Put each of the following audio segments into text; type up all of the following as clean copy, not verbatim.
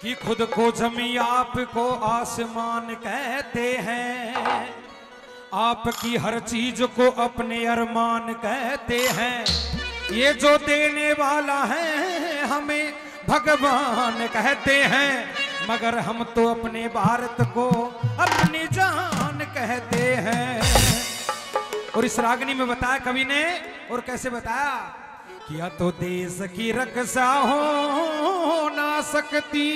कि खुद को जमी आपको आसमान कहते हैं, आपकी हर चीज को अपने अरमान कहते हैं। ये जो देने वाला है हमें भगवान कहते हैं, मगर हम तो अपने भारत को अपनी जान कहते हैं। और इस रागनी में बताया कवि ने, और कैसे बताया, किया तो देश की रक्षा हो ना सकती,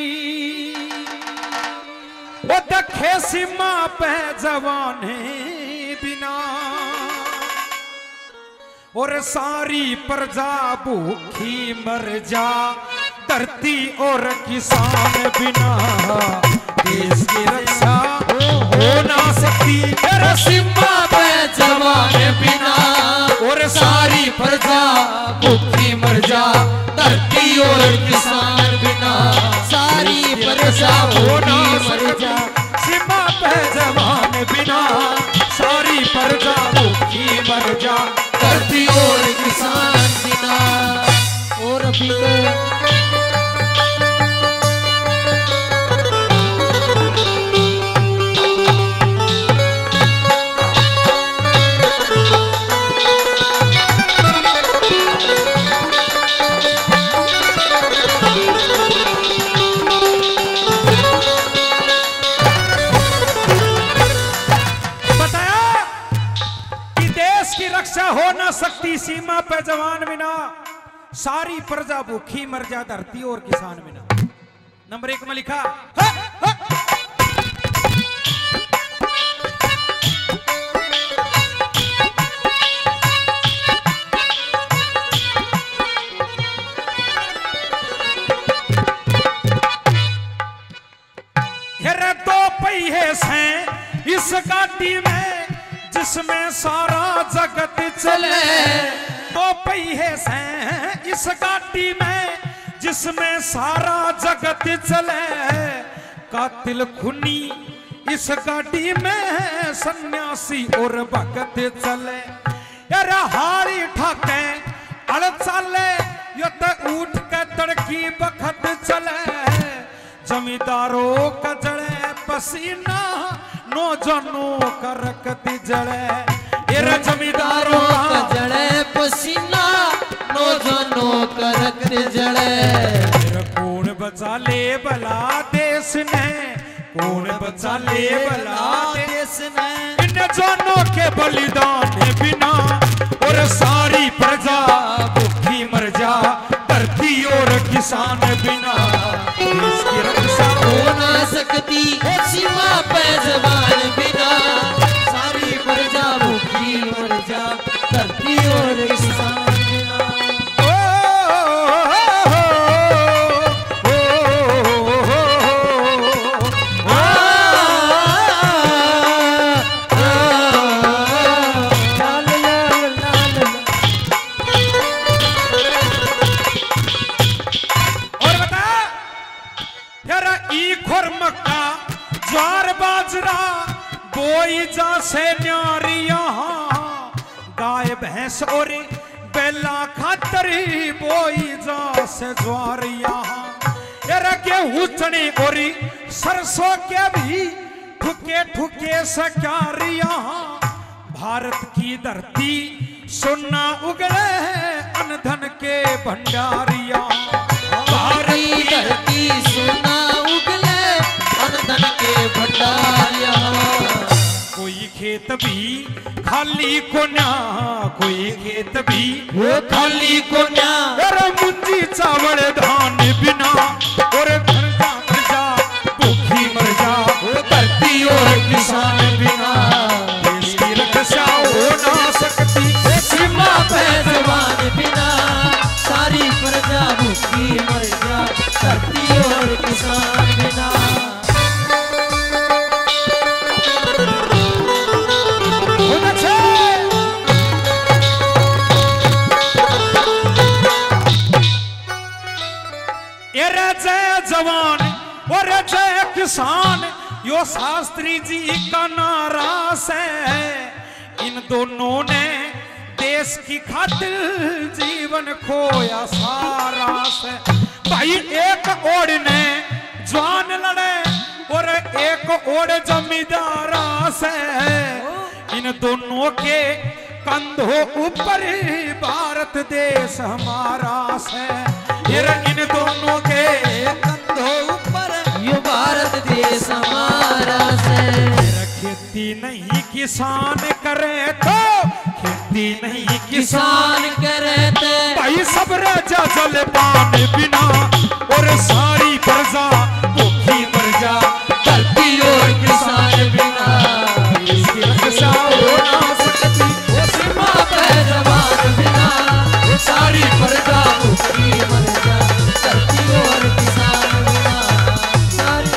वो दखे सीमा पे जवाने बिना, और सारी प्रजा भूखी मर जा, धरती और किसान बिना। देश की रक्षा हो ना सकती, सीमा पे जवाने बिना, और सारी प्रजा भूखी मर जा, धरती और किसान बिना। सारी प्रजा भूखी मर जा, सीमा पे जवान बिना, सारी प्रजा भूखी मर जा, धरती और किसान बिना। और अभी तो हो ना सकती सीमा पे जवान बिना, सारी प्रजा भूखी मर जा, धरती और किसान बिना। नंबर 1 में लिखा दो पहिए हैं इस गाड़ी में, जिसमें सारा जगत चले। दो पहिए हैं इस गाड़ी में, जिसमें सारा जगत चले। कातिल खुनी इस गाड़ी में, सन्यासी और भगत चले। यार हारी ठाके अड़ चले, यो तो उठ के तड़की बखत चले। जमींदारों का जड़े पसीना, नौजवानों का रकत जड़े। ये जमींदारों का जड़े पसीना, नौजवानों का रकत जड़े। कौन बचा ले भला देश ने, कौन बचा ले भला देश ने, इन जानों के बलिदान बिना, और सारी प्रजा भूखी मर जा, धरती और किसान बिना। देश की रक्षा हो ना सकती सीमा पे जवान बिना, सारी प्रजा भूखी मर जा, धरती और किसान बिना। ज्वार बाजरा बोई जा से न्यारिया, गाय भैंस और बेला खातर बोई जा से ज्वारिया। गेहूं चने और सरसों के भी ठुके ठुके से क्यारिया। भारत की धरती सोना उगले अन्न धन के भंडारिया। भारत की धरती सोना उगले धन के भंडारिया। कोई खेत भी खाली को ना, कोई खेत भी वो खाली को ना, और मुंजी चावल धान बिना, और घरजा प्रजा भूखी मर जा, वो धरती और किसान बिना। देश की रक्षा हो ना सकती सीमा पे जवान बिना, सारी प्रजा भूखी मर जा, धरती और किसान बिना। जय जवान और जय किसान, यो शास्त्री जी का नारा है। इन दोनों ने देश की खातिर जीवन खोया सारा से। भाई एक ओर ने और जमींदारा से इन दोनों के कंधों ऊपर भारत देश हमारा से। इन दोनों के कंधों ऊपर ये भारत देश हमारा से। खेती नहीं किसान करे तो खेती नहीं किसान करे तो भाई सब राजा जल पान बिना और सारी प्रजा भूखी मर जा। धरती और किसान बिना इसकी रक्षा हो ना सकती। सीमा पे जवान बिना सारी प्रजा भूखी मर जा। धरती और किसान बिना सारी।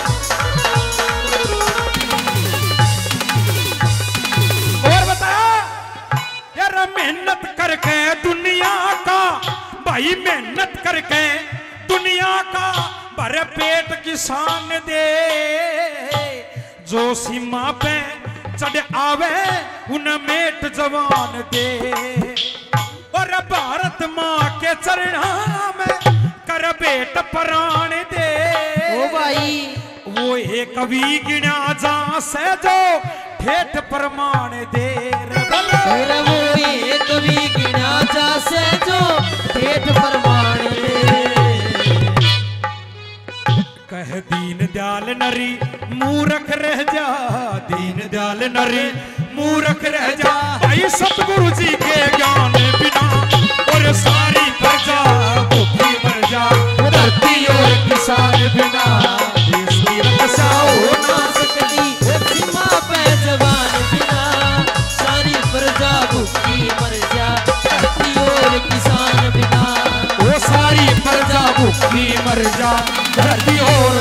और बताया यार मेहनत करके दुनिया का भाई मेहनत करके दुनिया का भरे पेट किसान दे। जो सीमा पे चढ़ आवे उन मेट जवान दे। और भारत माँ के चरणों में कर बेट प्राण दे। ओ भाई वो एक कवि गिना जा से जो ठेठ प्रमाण दे। रे वो एक भी गिना जा से जो ठेठ प्रमाण दे। कह दीन दयाल नरी मूर्ख रह जा। दीन दयाल नरी मूर्ख रह जा। भाई सतगुरु जी के ज्ञान बिना और सारी प्रजा भूखी मर जा। धरती और किसान बिना देश की रक्षा हो ना सकती। सीमा पे जवान बिना सारी प्रजा भूखी मर जा। धरती और किसान बिना वो सारी प्रजा भूखी मर जा। धरती और